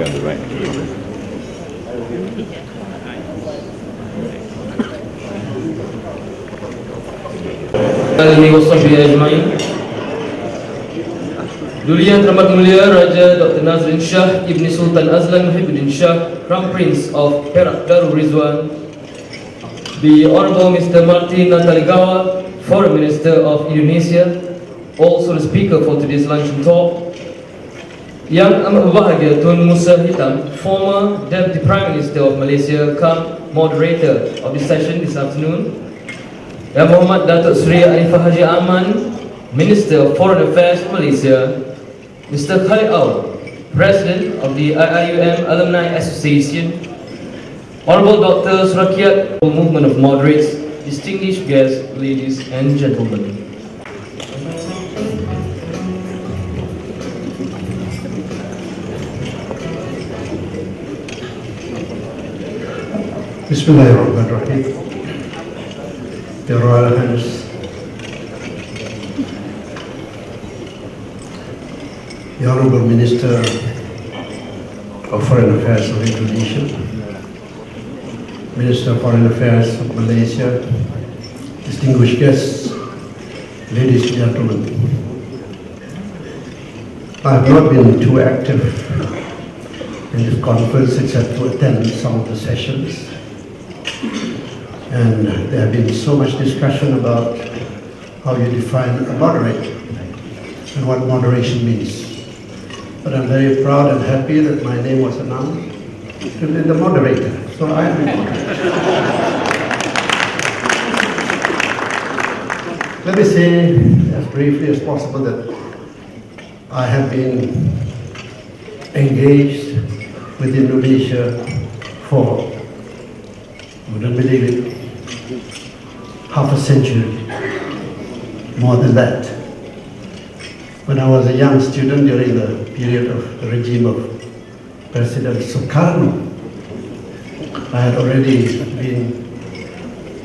on the right. Dulu yang teramat mulia Raja Dr. Nazrin Shah Ibni Sultan Azlan Muhyiddin Shah, Crown Prince of Perak Darul Rizwan, the Honorable Mr. Martin Natalegawa, Foreign Minister of Indonesia, also the speaker for today's luncheon talk, Yang Amat Berbahagia Tun Musa Hitam, former Deputy Prime Minister of Malaysia, cum moderator of this session this afternoon, Yang Muhammad Datuk Seri Anifah Haji Aman, Minister of Foreign Affairs Malaysia, Mr. Khalid Aw, President of the IIUM Alumni Association, Honorable Dr. Surakiat, Movement of Moderates, distinguished guests, ladies and gentlemen. Bismillahirrahmanirrahim. Your Royal Highness, the Honorable Minister of Foreign Affairs of Indonesia, Minister of Foreign Affairs of Malaysia, distinguished guests, ladies and gentlemen. I have not been too active in this conference except to attend some of the sessions. And there have been so much discussion about how you define a moderate and what moderation means. But I'm very proud and happy that my name was announced to be the moderator. So I am the moderator. Let me say as briefly as possible that I have been engaged with Indonesia for, wouldn't believe it, half a century, more than that. When I was a young student during the period of the regime of President Sukarno, I had already been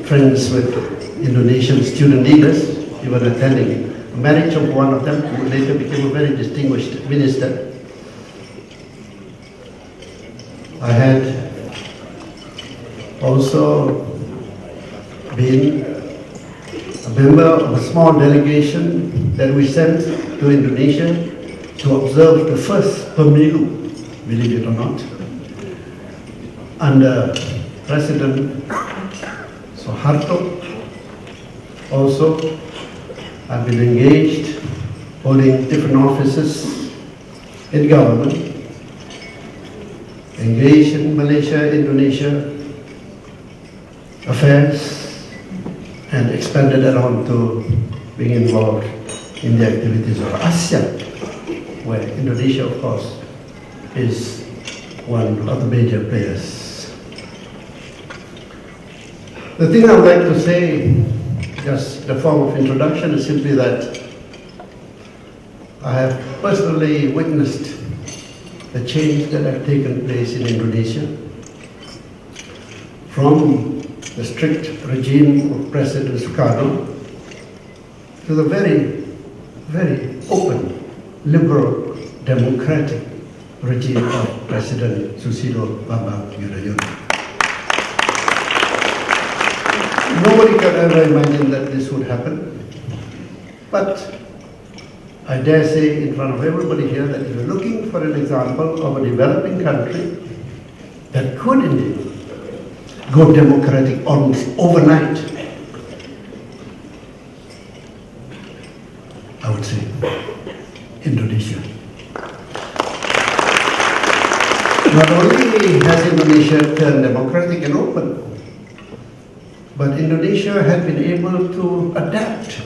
friends with Indonesian student leaders, even attending a marriage of one of them, who later became a very distinguished minister. I had also been a member of a small delegation that we sent to Indonesia to observe the first pemilu, believe it or not, under President Suharto. Also, I've been engaged, holding different offices in government, engaged in Malaysia-Indonesia affairs, and expanded around to being involved in the activities of ASEAN, where Indonesia, of course, is one of the major players. The thing I would like to say, just the form of introduction, is simply that I have personally witnessed the change that have taken place in Indonesia from the strict regime of President Sukarno to the very, very open, liberal, democratic regime of President Susilo Bambang Yudhoyono. Nobody could ever imagine that this would happen, but I dare say in front of everybody here that if you're looking for an example of a developing country that could indeed go democratic almost overnight, I would say Indonesia. Not only has Indonesia turned democratic and open, but Indonesia had been able to adapt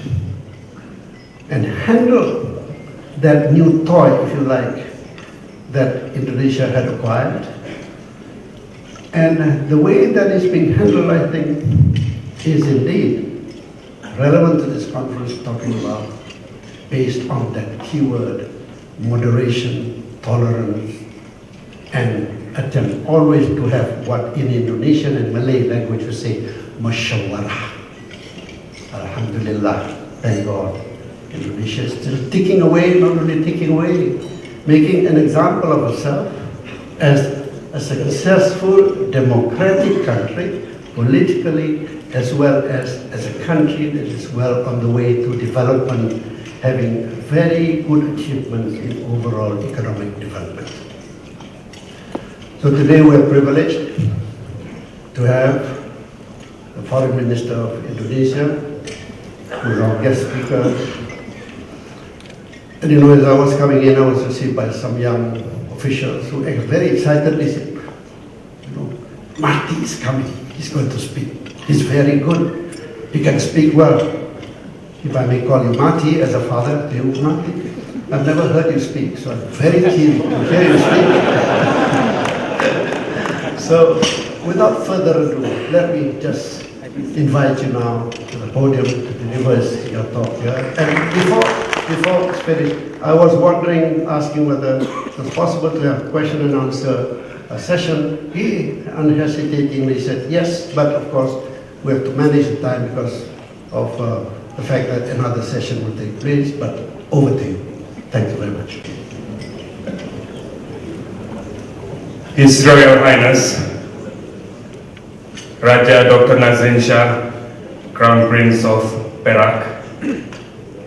and handle that new toy, if you like, that Indonesia had acquired. And the way that is being handled, I think, is indeed relevant to this conference, talking about based on that keyword, moderation, tolerance, and attempt always to have what in Indonesian and Malay language we say, musyawarah. Alhamdulillah, thank God. Indonesia is still ticking away, not only ticking away, making an example of herself as a successful democratic country, politically, as well as a country that is well on the way to development, having very good achievements in overall economic development. So today we are privileged to have the Foreign Minister of Indonesia, who is our guest speaker. And you know, as I was coming in, I was received by some young officials who very excitedly said, you know, Marty is coming, he's going to speak. He's very good, he can speak well. If I may call you Marty as a father to you, Marty, I've never heard you speak, so I'm very keen to hear you speak. So, without further ado, let me just invite you now to the podium to deliver your talk here. And before it's finished, I was wondering, asking whether it was possible to have question and answer session. He unhesitatingly said yes, but of course we have to manage the time because of the fact that another session will take place, but over to you. Thank you very much. His Royal Highness Raja Dr. Nazrin Shah, Crown Prince of Perak,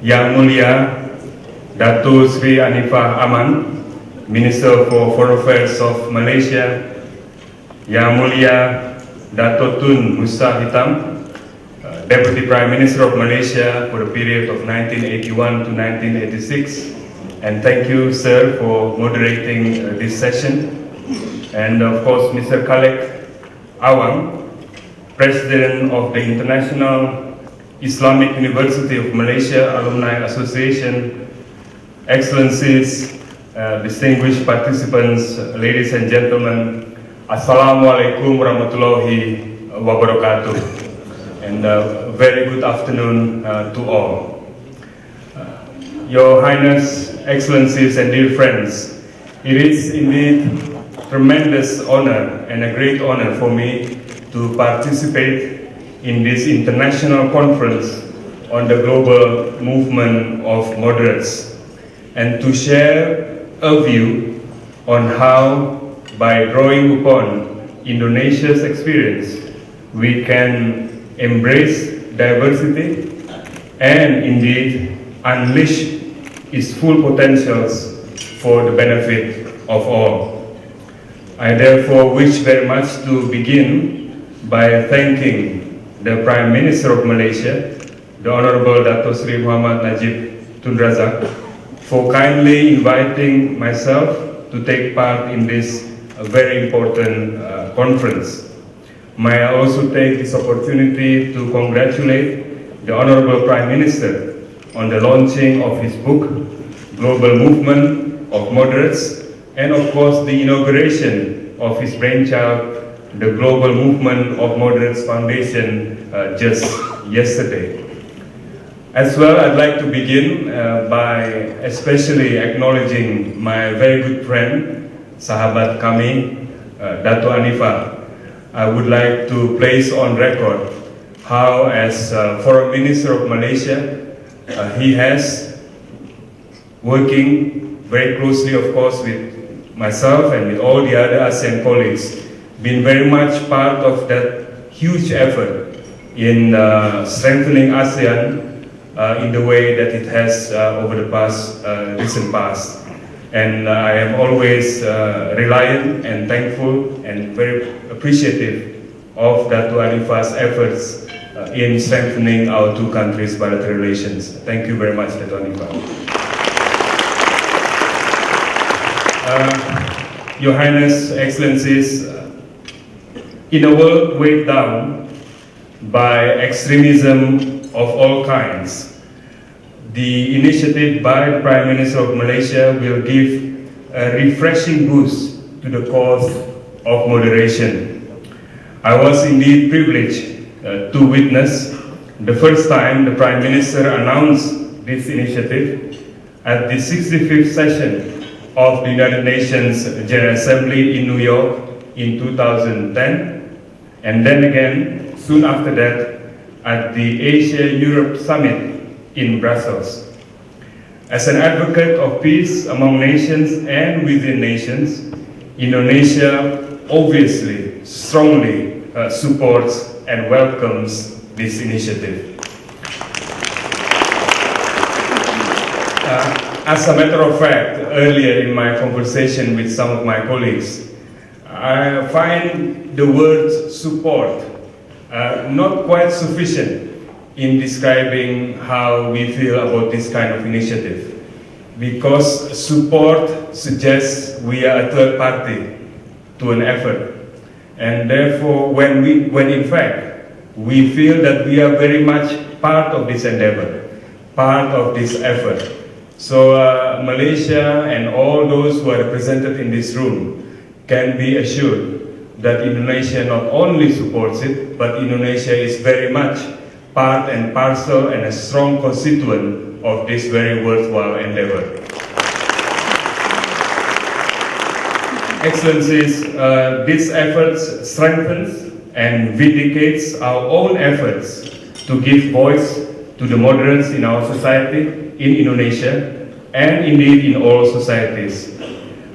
Yang Mulia Datuk Sri Anifah Aman, Minister for Foreign Affairs of Malaysia, Yang Mulia Datuk Tun Musa Hitam, Deputy Prime Minister of Malaysia for the period of 1981 to 1986, and thank you, sir, for moderating this session. And of course, Mr. Khalek Awang, President of the International Islamic University of Malaysia Alumni Association, Excellencies, distinguished participants, ladies and gentlemen, Assalamualaikum warahmatullahi wabarakatuh, and very good afternoon to all. Your Highness, Excellencies and dear friends, it is indeed tremendous honor and a great honor for me to participate in this international conference on the global movement of moderates and to share a view on how, by drawing upon Indonesia's experience, we can embrace diversity and indeed unleash its full potentials for the benefit of all. I therefore wish very much to begin by thanking the Prime Minister of Malaysia, the Honorable Dato' Sri Muhammad Najib Tun Razak, for kindly inviting myself to take part in this very important conference. May I also take this opportunity to congratulate the Honorable Prime Minister on the launching of his book, Global Movement of Moderates, and of course the inauguration of his brainchild, the Global Movement of Moderates Foundation, just yesterday. As well, I'd like to begin by especially acknowledging my very good friend, sahabat kami, Dato' Anifah. I would like to place on record how, as Foreign Minister of Malaysia, he has, working very closely, of course, with myself and with all the other ASEAN colleagues, been very much part of that huge effort in strengthening ASEAN in the way that it has over the recent past. And I am always reliant and thankful and very appreciative of Dato' Anifah's efforts in strengthening our two countries' bilateral relations. Thank you very much, Dato' Anifah. Your Highness, Excellencies, in a world weighed down by extremism of all kinds, the initiative by the Prime Minister of Malaysia will give a refreshing boost to the cause of moderation. I was indeed privileged to witness the first time the Prime Minister announced this initiative at the 65th session of the United Nations General Assembly in New York in 2010, and then again, soon after that, at the Asia-Europe Summit in Brussels. As an advocate of peace among nations and within nations, Indonesia obviously strongly supports and welcomes this initiative. As a matter of fact, earlier in my conversation with some of my colleagues, I find the word support not quite sufficient in describing how we feel about this kind of initiative, because support suggests we are a third party to an effort, and therefore when in fact we feel that we are very much part of this endeavor, part of this effort. So Malaysia and all those who are represented in this room can be assured that Indonesia not only supports it, but Indonesia is very much part and parcel and a strong constituent of this very worthwhile endeavor. Excellencies, this effort strengthens and vindicates our own efforts to give voice to the moderates in our society, in Indonesia, and indeed in all societies.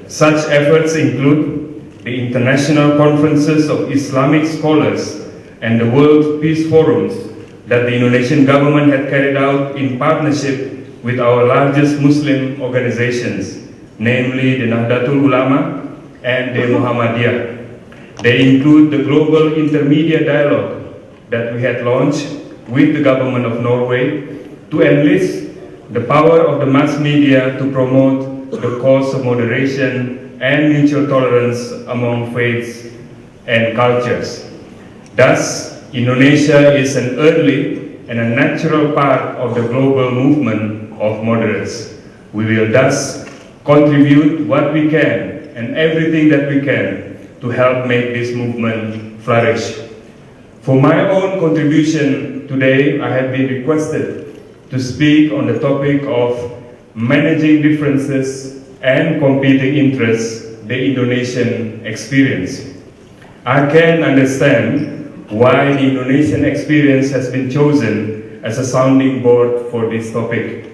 Such efforts include the international conferences of Islamic scholars and the World Peace Forums that the Indonesian government had carried out in partnership with our largest Muslim organizations, namely the Nahdlatul Ulama and the Muhammadiyah. They include the Global Intermedia Dialogue that we had launched with the government of Norway to enlist the power of the mass media to promote the cause of moderation and mutual tolerance among faiths and cultures. Thus, Indonesia is an early and a natural part of the global movement of moderates. We will thus contribute what we can and everything that we can to help make this movement flourish. For my own contribution today, I have been requested to speak on the topic of managing differences and competing interests, the Indonesian experience. I can understand why the Indonesian experience has been chosen as a sounding board for this topic.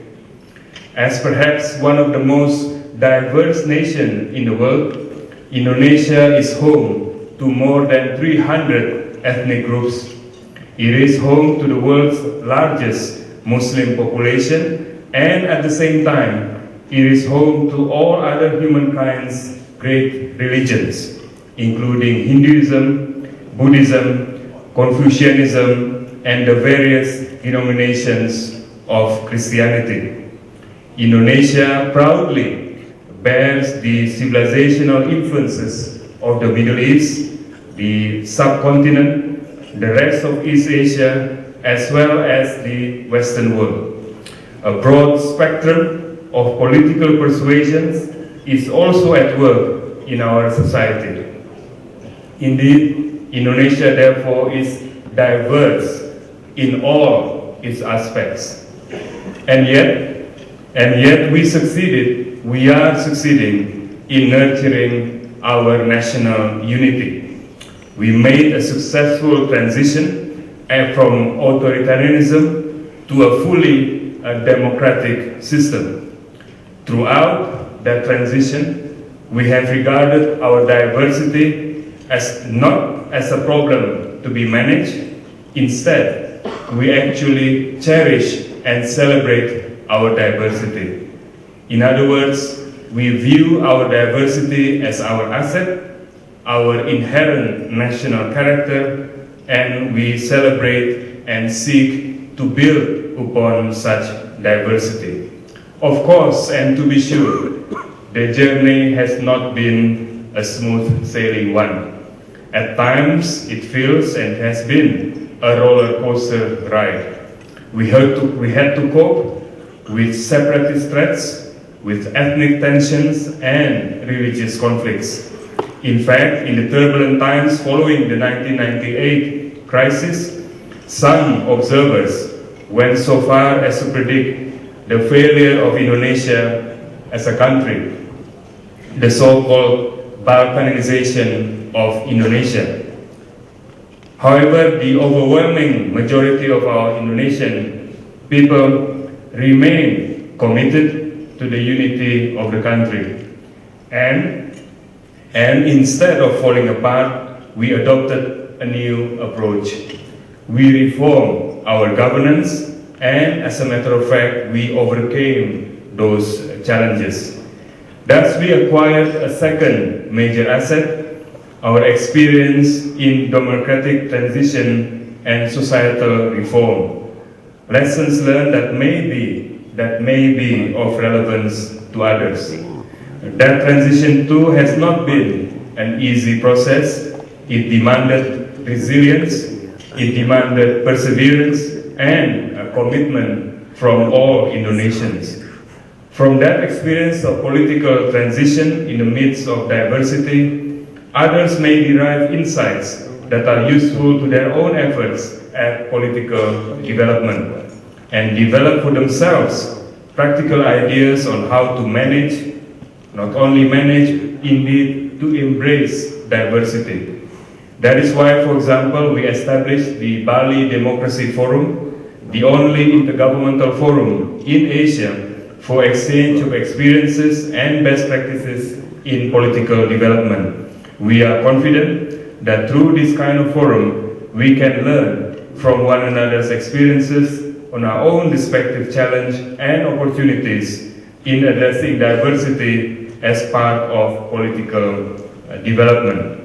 As perhaps one of the most diverse nations in the world, Indonesia is home to more than 300 ethnic groups. It is home to the world's largest Muslim population, and at the same time, it is home to all other humankind's great religions, including Hinduism, Buddhism, Confucianism, and the various denominations of Christianity. Indonesia proudly bears the civilizational influences of the Middle East, the subcontinent, the rest of East Asia, as well as the Western world. A broad spectrum of political persuasions is also at work in our society. Indeed, Indonesia therefore is diverse in all its aspects. And yet we are succeeding in nurturing our national unity. We made a successful transition from authoritarianism to a fully democratic system. Throughout that transition, we have regarded our diversity as not as a problem to be managed. Instead, we actually cherish and celebrate our diversity. In other words, we view our diversity as our asset, our inherent national character, and we celebrate and seek to build upon such diversity. Of course, and to be sure, the journey has not been a smooth sailing one. At times, it feels and has been a roller coaster ride. We had to cope with separatist threats, with ethnic tensions and religious conflicts. In fact, in the turbulent times following the 1998 crisis, some observers went so far as to predict the failure of Indonesia as a country, the so-called Balkanization of Indonesia. However, the overwhelming majority of our Indonesian people remain committed to the unity of the country. And And instead of falling apart, we adopted a new approach. We reformed our governance, and as a matter of fact, we overcame those challenges. Thus, we acquired a second major asset, our experience in democratic transition and societal reform. Lessons learned that may be of relevance to others. That transition too has not been an easy process. It demanded resilience, it demanded perseverance and a commitment from all Indonesians. From that experience of political transition in the midst of diversity, others may derive insights that are useful to their own efforts at political development and develop for themselves practical ideas on how to manage, not only manage, indeed to embrace diversity. That is why, for example, we established the Bali Democracy Forum, the only intergovernmental forum in Asia for exchange of experiences and best practices in political development. We are confident that through this kind of forum, we can learn from one another's experiences on our own respective challenge and opportunities in addressing diversity as part of political development.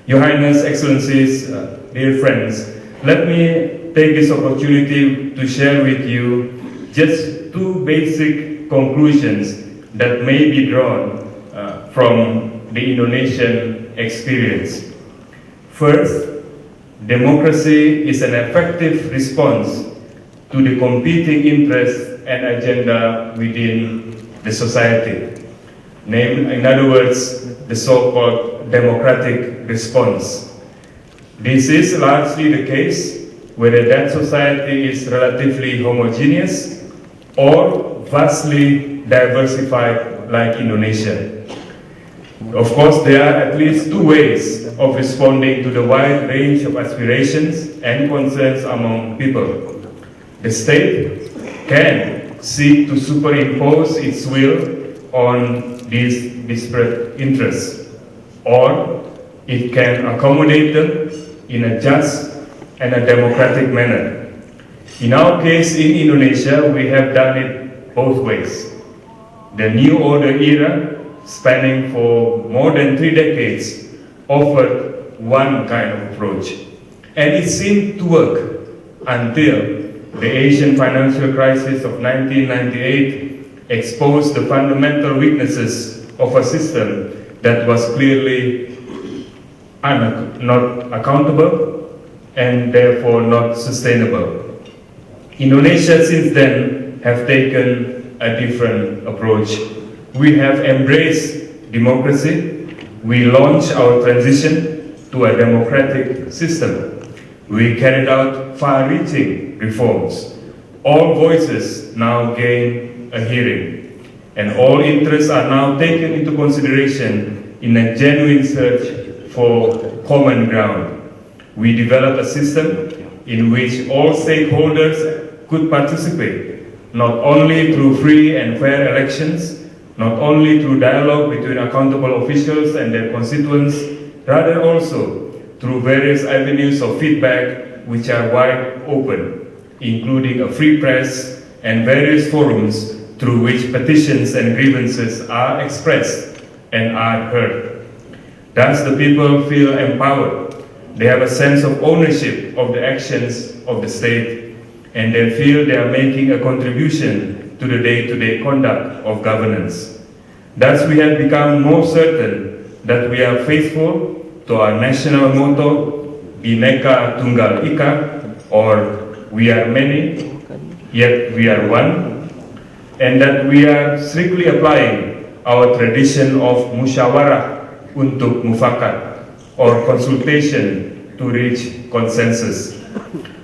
Your Highness, Excellencies, dear friends, let me take this opportunity to share with you just two basic conclusions that may be drawn from the Indonesian experience. First, democracy is an effective response to the competing interests and agenda within the society. In other words, the so-called democratic response. This is largely the case whether that society is relatively homogeneous or vastly diversified like Indonesia. Of course, there are at least two ways of responding to the wide range of aspirations and concerns among people. The state can seek to superimpose its will on these disparate interests, or it can accommodate them in a just and a democratic manner. In our case in Indonesia, we have done it both ways. The New Order era, spanning for more than 3 decades, offered one kind of approach, and it seemed to work until the Asian financial crisis of 1998 exposed the fundamental weaknesses of a system that was clearly not accountable and therefore not sustainable. Indonesia since then have taken a different approach. We have embraced democracy. We launched our transition to a democratic system. We carried out far-reaching reforms. All voices now gain a hearing, and all interests are now taken into consideration in a genuine search for common ground. We developed a system in which all stakeholders could participate, not only through free and fair elections, not only through dialogue between accountable officials and their constituents, rather also through various avenues of feedback which are wide open, including a free press and various forums through which petitions and grievances are expressed and are heard. Thus, the people feel empowered. They have a sense of ownership of the actions of the state, and they feel they are making a contribution to the day-to-day conduct of governance. Thus, we have become more certain that we are faithful to our national motto, Bhinneka Tunggal Ika, or we are many, yet we are one, and that we are strictly applying our tradition of musyawarah untuk mufakat, or consultation to reach consensus.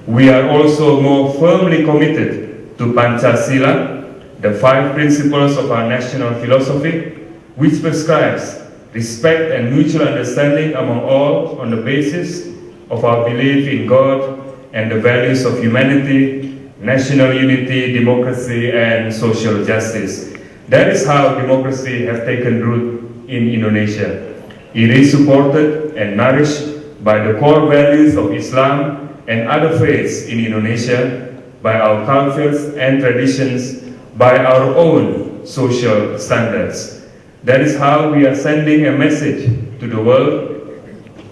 We are also more firmly committed to Pancasila, the 5 principles of our national philosophy, which prescribes respect and mutual understanding among all on the basis of our belief in God and the values of humanity, national unity, democracy, and social justice. That is how democracy has taken root in Indonesia. It is supported and nourished by the core values of Islam and other faiths in Indonesia, by our cultures and traditions, by our own social standards. That is how we are sending a message to the world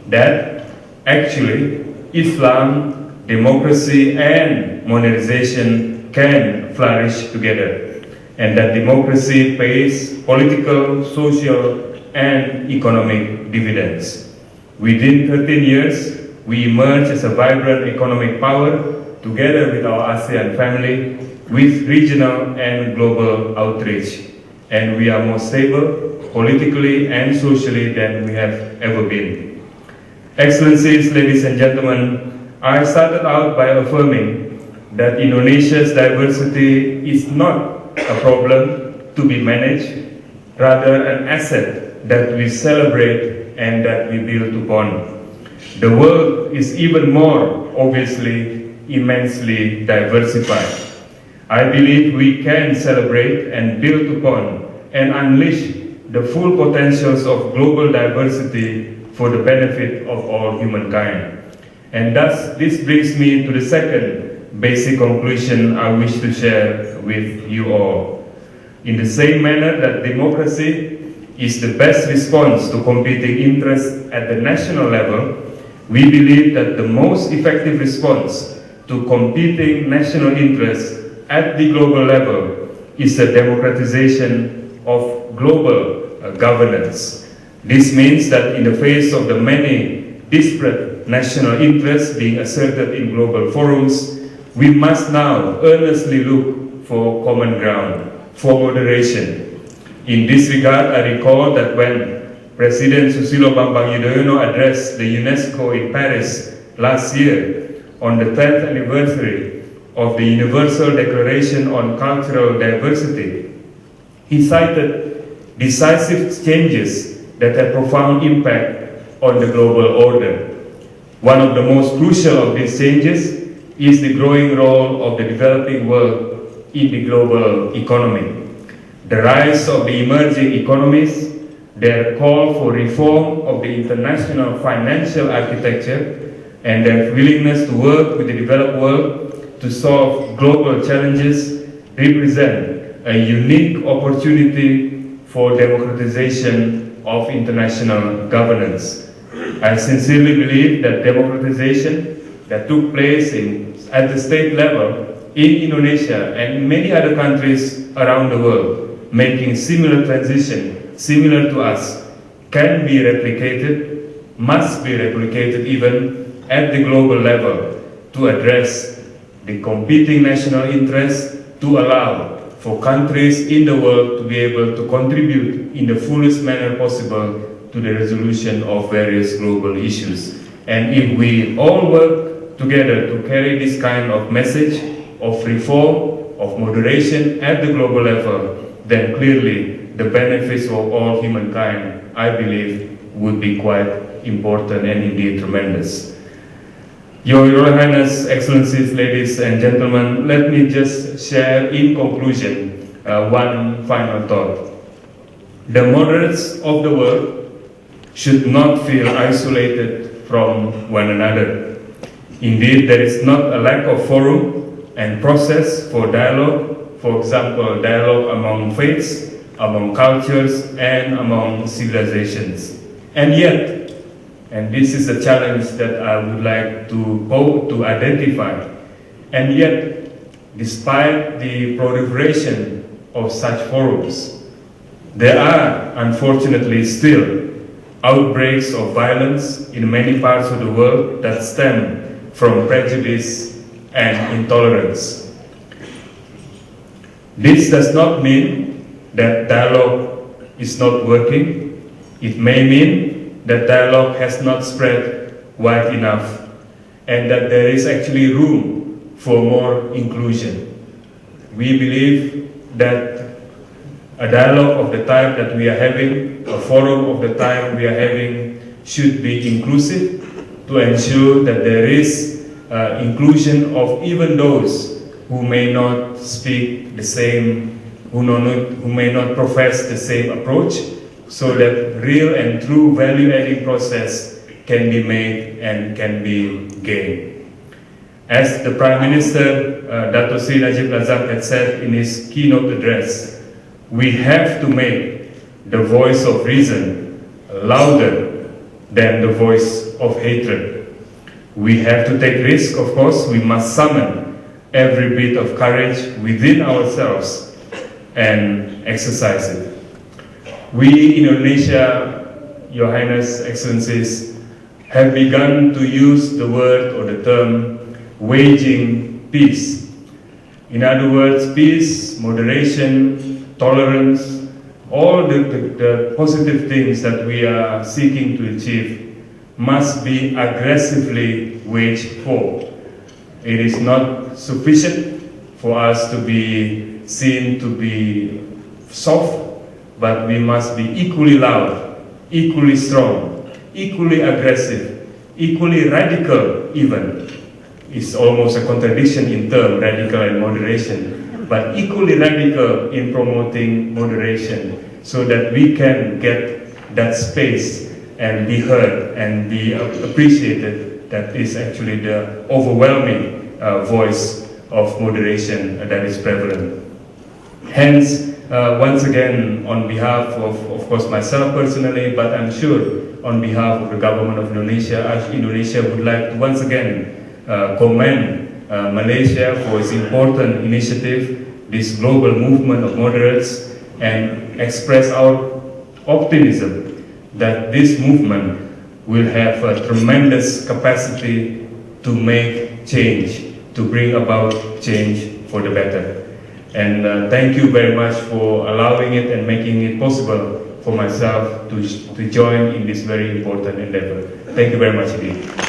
that actually Islam, democracy and modernization can flourish together, and that democracy pays political, social and economic dividends. Within 13 years, we emerge as a vibrant economic power together with our ASEAN family, with regional and global outreach. And we are more stable politically and socially than we have ever been. Excellencies, ladies and gentlemen, I started out by affirming that Indonesia's diversity is not a problem to be managed, rather an asset that we celebrate and that we build upon. The world is even more, obviously, immensely diversified. I believe we can celebrate and build upon and unleash the full potentials of global diversity for the benefit of all humankind. And thus, this brings me to the second basic conclusion I wish to share with you all. In the same manner that democracy is the best response to competing interests at the national level, we believe that the most effective response to competing national interests at the global level is the democratization of global governance. This means that in the face of the many disparate national interests being asserted in global forums, we must now earnestly look for common ground, for moderation. In this regard, I recall that when President Susilo Bambang Yudhoyono addressed the UNESCO in Paris last year on the 10th anniversary of the Universal Declaration on Cultural Diversity, he cited decisive changes that had profound impact on the global order. One of the most crucial of these changes is the growing role of the developing world in the global economy. The rise of the emerging economies, their call for reform of the international financial architecture, and their willingness to work with the developed world to solve global challenges represent a unique opportunity for democratization of international governance. I sincerely believe that democratization that took place at the state level in Indonesia and many other countries around the world, making similar transition, similar to us, can be replicated, must be replicated even at the global level to address the competing national interests, to allow for countries in the world to be able to contribute in the fullest manner possible to the resolution of various global issues. And if we all work together to carry this kind of message of reform, of moderation at the global level, then clearly the benefits of all humankind, I believe, would be quite important and indeed tremendous. Your Royal Highness, Excellencies, ladies and gentlemen, let me just share in conclusion one final thought. The moderates of the world should not feel isolated from one another. Indeed, there is not a lack of forum and process for dialogue, for example, dialogue among faiths, among cultures, and among civilizations. And yet, and this is a challenge that I would like to identify. And yet, despite the proliferation of such forums, there are unfortunately still outbreaks of violence in many parts of the world that stem from prejudice and intolerance. This does not mean that dialogue is not working. It may mean that dialogue has not spread wide enough, and that there is actually room for more inclusion. We believe that a dialogue of the type that we are having, a forum of the type we are having, should be inclusive to ensure that there is inclusion of even those who may not speak the same, who may not profess the same approach, so that real and true value-adding process can be made and can be gained. As the Prime Minister, Dato Sri Najib Razak had said in his keynote address, we have to make the voice of reason louder than the voice of hatred. We have to take risk, of course. We must summon every bit of courage within ourselves and exercise it. We in Indonesia, Your Highness, Excellencies, have begun to use the word or the term waging peace. In other words, peace, moderation, tolerance, all the positive things that we are seeking to achieve must be aggressively waged for. It is not sufficient for us to be seen to be soft, but we must be equally loud, equally strong, equally aggressive, equally radical even. It's almost a contradiction in term, radical and moderation, but equally radical in promoting moderation so that we can get that space and be heard and be appreciated. That is actually the overwhelming voice of moderation that is prevalent. Hence, once again, on behalf of course, myself personally, but I'm sure on behalf of the government of Indonesia, Indonesia would like to once again commend Malaysia for its important initiative, this global movement of moderates, and express our optimism that this movement will have a tremendous capacity to make change, to bring about change for the better. And thank you very much for allowing it and making it possible for myself to join in this very important endeavor. Thank you very much indeed.